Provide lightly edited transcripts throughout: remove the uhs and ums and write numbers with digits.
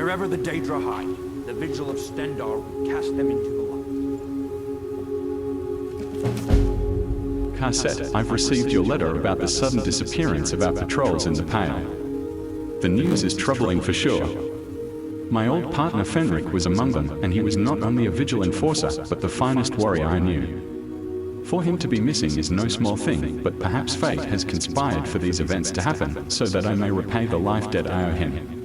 Wherever the Daedra hide, the Vigil of Stendarr will cast them into the light. Cassette, I've received your letter about the sudden disappearance of our patrols in the Pale. The news is troubling for sure. My old partner Fenric was among them, and he was not only a Vigil enforcer, but the finest warrior I knew. For him to be missing is no small thing, but perhaps fate has conspired for these events to happen, so that I may repay the life debt I owe him.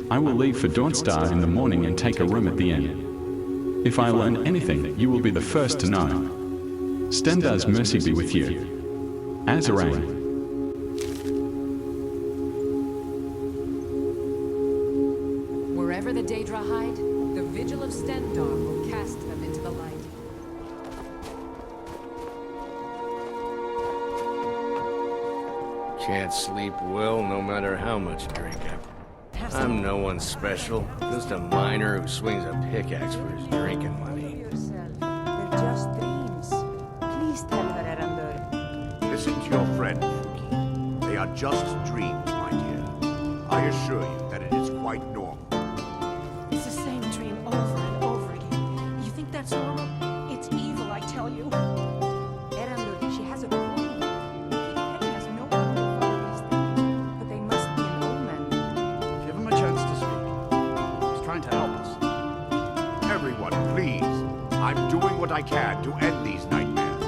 I will leave for Dawnstar in the morning and take a room at the inn. If I learn anything, you will be the first to know. Stendarr's mercy be with you. Azarain. Wherever the Daedra hide, the Vigil of Stendarr will cast them into the light. Can't sleep well no matter how much drink. I'm no one special, just a miner who swings a pickaxe for his drinking money. They're just dreams. Please tell her, Erythrite. Listen to your friend, Fuki. They are just dreams, my dear. I assure you that it is quite normal. It's the same dream over and over again. You think that's normal? It's evil, I tell you. Erythrite, she has a queen. He has no power over these things, but they must be an omen. Give him a chance to speak. He's trying to help us. Everyone, please. I'm doing what I can to end these nightmares.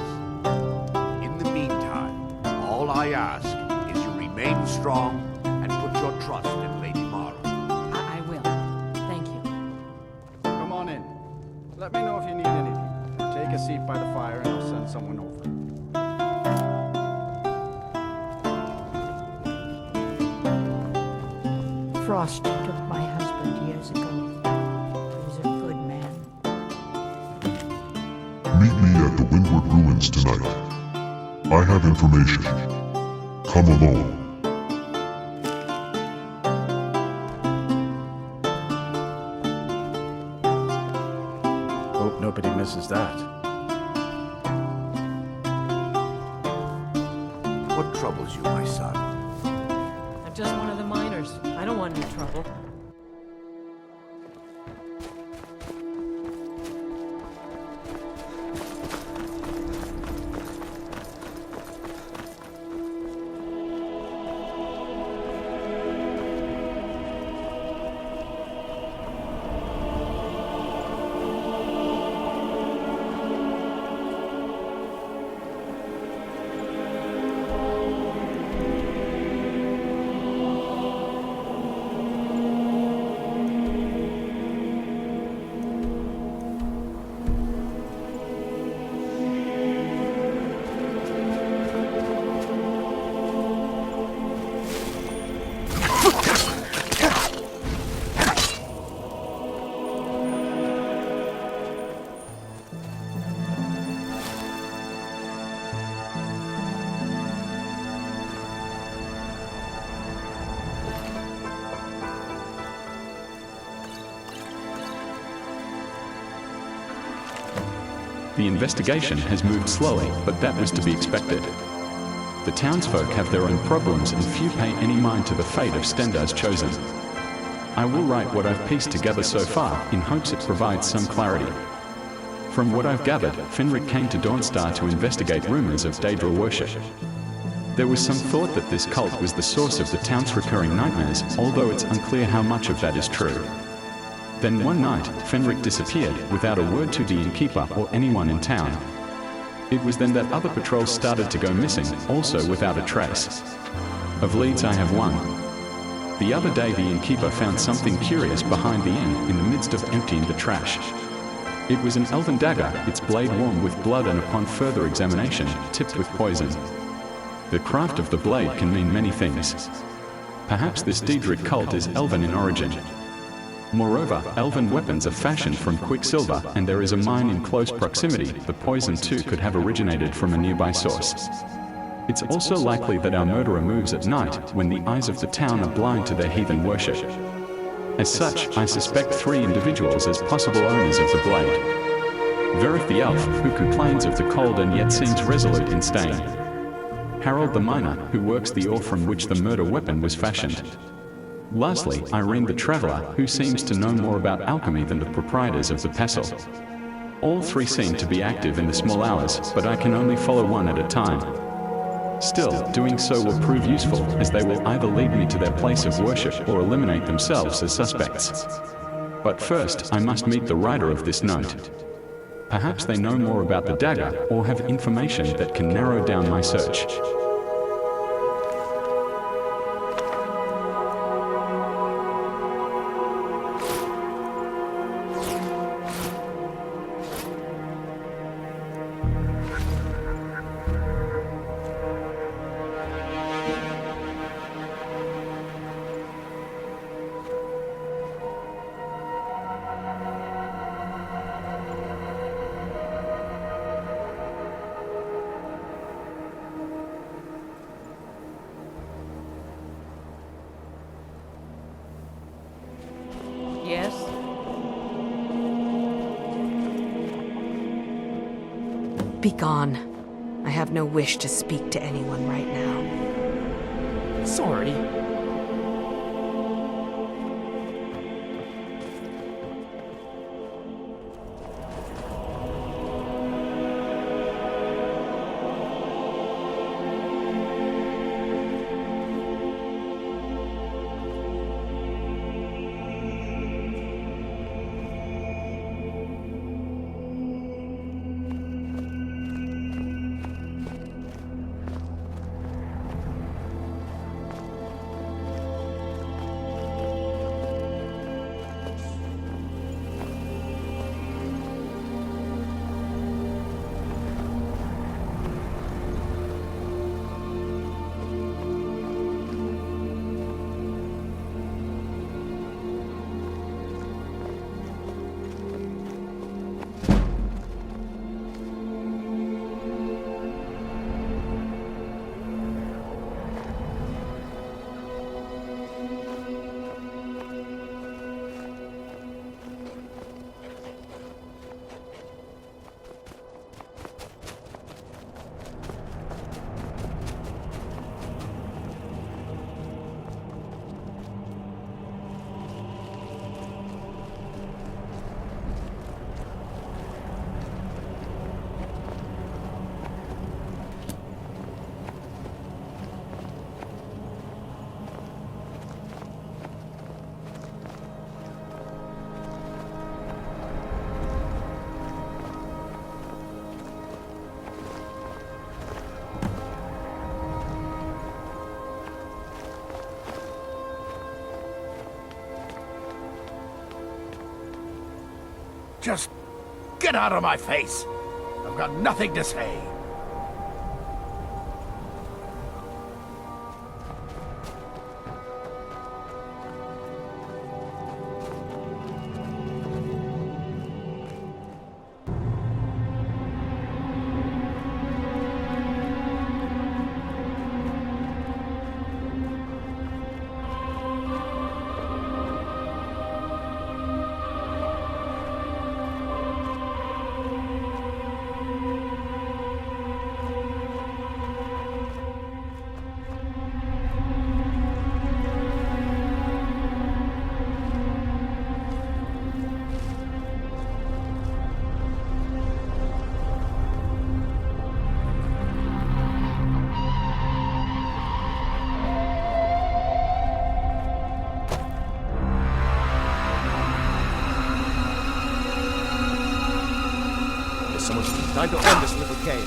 In the meantime, all I ask is you remain strong and put your trust in Lady Mara. I will. Thank you. Come on in. Let me know if you need anything. Take a seat by the fire and I'll send someone over. Frost took my husband years ago. He was a good man. Meet me at the Windward Ruins tonight. I have information. Come alone. Hope nobody misses that. What troubles you, my son? I'm just one of the miners. I don't want any trouble. The investigation has moved slowly, but that was to be expected. The townsfolk have their own problems and few pay any mind to the fate of Stendarr's chosen. I will write what I've pieced together so far, in hopes it provides some clarity. From what I've gathered, Fenric came to Dawnstar to investigate rumors of Daedra worship. There was some thought that this cult was the source of the town's recurring nightmares, although it's unclear how much of that is true. Then one night, Fenric disappeared, without a word to the innkeeper or anyone in town. It was then that other patrols started to go missing, also without a trace. Of leads I have one. The other day the innkeeper found something curious behind the inn, in the midst of emptying the trash. It was an elven dagger, its blade warm with blood and upon further examination, tipped with poison. The craft of the blade can mean many things. Perhaps this Daedric cult is elven in origin. Moreover, elven weapons are fashioned from quicksilver, and there is a mine in close proximity. The poison too could have originated from a nearby source. It's also likely that our murderer moves at night, when the eyes of the town are blind to their heathen worship. As such, I suspect 3 individuals as possible owners of the blade. Verith the elf, who complains of the cold and yet seems resolute in staying. Harold the miner, who works the ore from which the murder weapon was fashioned. Lastly, Irene the Traveler, who seems to know more about alchemy than the proprietors of the pestle. All three seem to be active in the small hours, but I can only follow one at a time. Still, doing so will prove useful, as they will either lead me to their place of worship or eliminate themselves as suspects. But first, I must meet the writer of this note. Perhaps they know more about the dagger, or have information that can narrow down my search. Yes? Be gone. I have no wish to speak to anyone right now. Sorry. Just get out of my face! I've got nothing to say! Time to end this little game.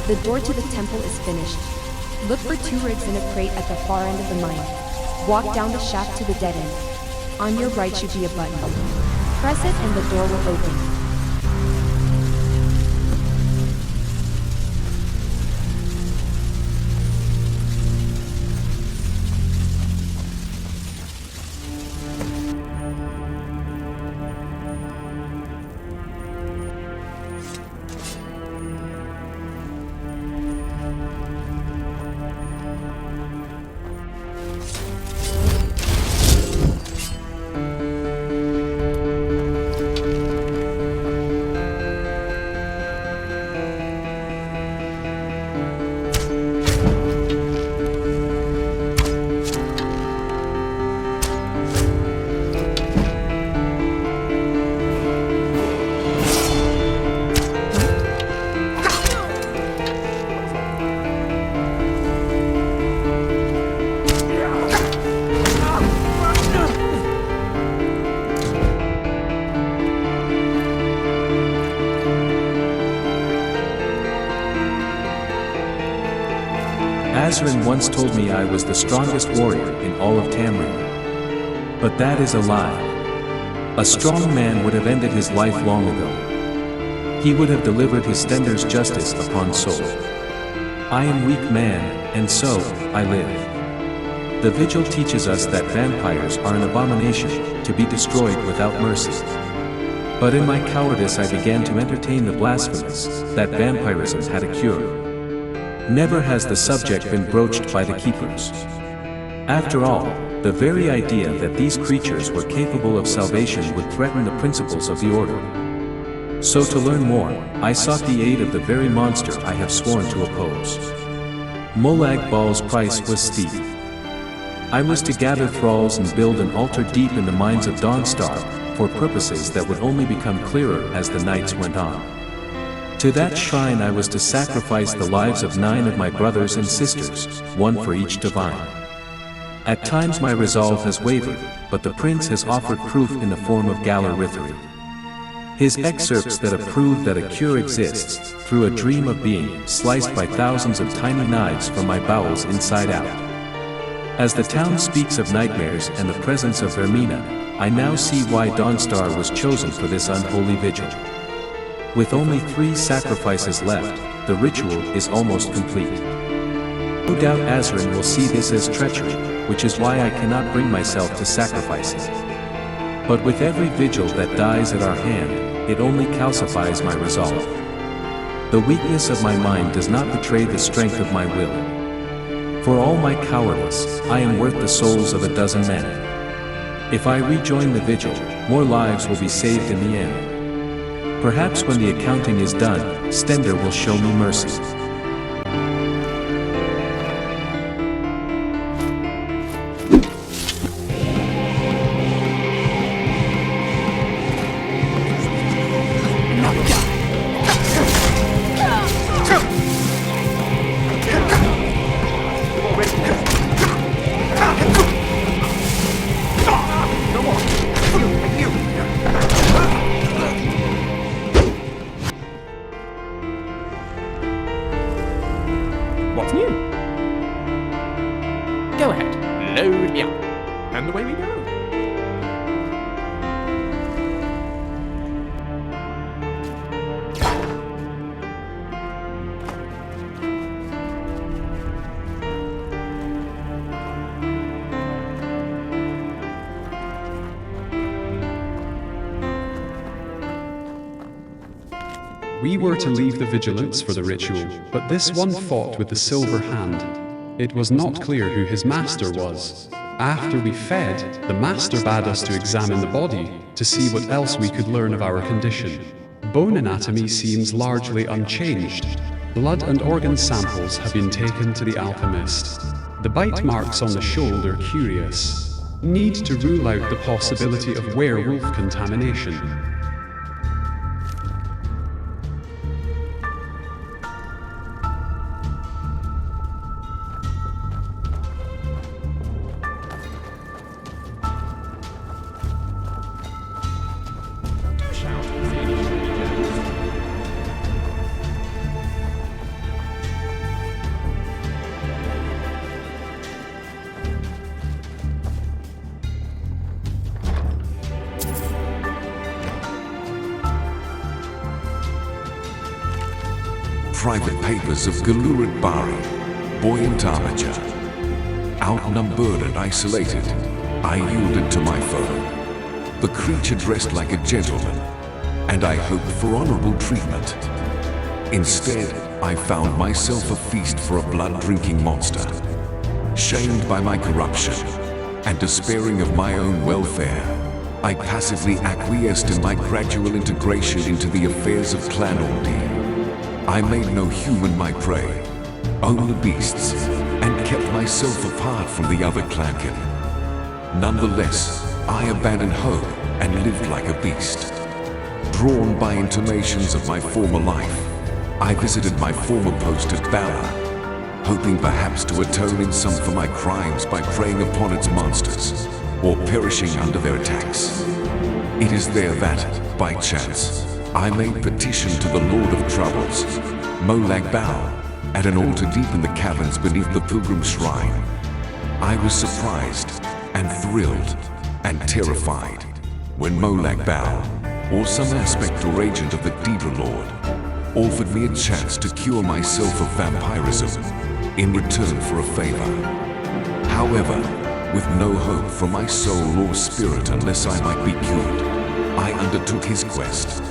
The door to the temple is finished. Look for 2 rigs in a crate at the far end of the mine. Walk down the shaft to the dead end. On your right should be a button. Press it and the door will open. Azrin once told me I was the strongest warrior in all of Tamriel. But that is a lie. A strong man would have ended his life long ago. He would have delivered his Stendarr's justice upon Sol. I am weak man, and so, I live. The Vigil teaches us that vampires are an abomination, to be destroyed without mercy. But in my cowardice I began to entertain the blasphemous, that vampirism had a cure. Never has the subject been broached by the keepers. After all, the very idea that these creatures were capable of salvation would threaten the principles of the order. So to learn more, I sought the aid of the very monster I have sworn to oppose. Molag Bal's price was steep. I was to gather thralls and build an altar deep in the mines of Dawnstar, for purposes that would only become clearer as the nights went on. To that shrine I was to sacrifice the lives of 9 of my brothers and sisters, 1 for each divine. At times my resolve has wavered, but the prince has offered proof in the form of Erythrite. His excerpts that prove that a cure exists, through a dream of being sliced by thousands of tiny knives from my bowels inside out. As the town speaks of nightmares and the presence of Vermina, I now see why Dawnstar was chosen for this unholy vigil. With only 3 sacrifices left, the ritual is almost complete. No doubt Azrin will see this as treachery, which is why I cannot bring myself to sacrifice it. But with every vigil that dies at our hand, it only calcifies my resolve. The weakness of my mind does not betray the strength of my will. For all my cowardice, I am worth the souls of a dozen men. If I rejoin the vigil, more lives will be saved in the end. Perhaps when the accounting is done, Stendarr will show me mercy. What's new? Go ahead, load me up. And away we go. We were to leave the Vigilance for the ritual, but this one fought with the silver hand. It was not clear who his master was. After we fed, the master bade us to examine the body, to see what else we could learn of our condition. Bone anatomy seems largely unchanged. Blood and organ samples have been taken to the alchemist. The bite marks on the shoulder curious. Need to rule out the possibility of werewolf contamination. Private papers of Galurid Bari, buoyant armature. Outnumbered and isolated, I yielded to my foe. The creature dressed like a gentleman, and I hoped for honorable treatment. Instead, I found myself a feast for a blood-drinking monster. Shamed by my corruption, and despairing of my own welfare, I passively acquiesced in my gradual integration into the affairs of Clan Ordeal. I made no human my prey, only beasts, and kept myself apart from the other clankin. Nonetheless, I abandoned hope and lived like a beast. Drawn by intimations of my former life, I visited my former post at Valor, hoping perhaps to atone in some for my crimes by preying upon its monsters, or perishing under their attacks. It is there that, by chance, I made petition to the Lord of Troubles, Molag Bal, at an altar deep in the caverns beneath the pilgrim shrine. I was surprised and thrilled and terrified when Molag Bal, or some aspect or agent of the Deeper Lord, offered me a chance to cure myself of vampirism in return for a favor. However, with no hope for my soul or spirit unless I might be cured, I undertook his quest.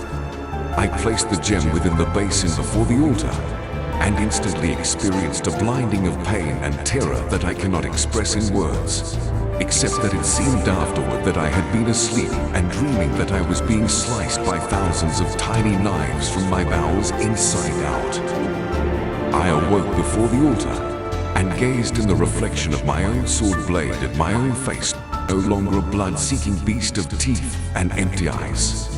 I placed the gem within the basin before the altar, and instantly experienced a blinding of pain and terror that I cannot express in words, except that it seemed afterward that I had been asleep and dreaming that I was being sliced by thousands of tiny knives from my bowels inside out. I awoke before the altar and gazed in the reflection of my own sword blade at my own face, no longer a blood-seeking beast of teeth and empty eyes.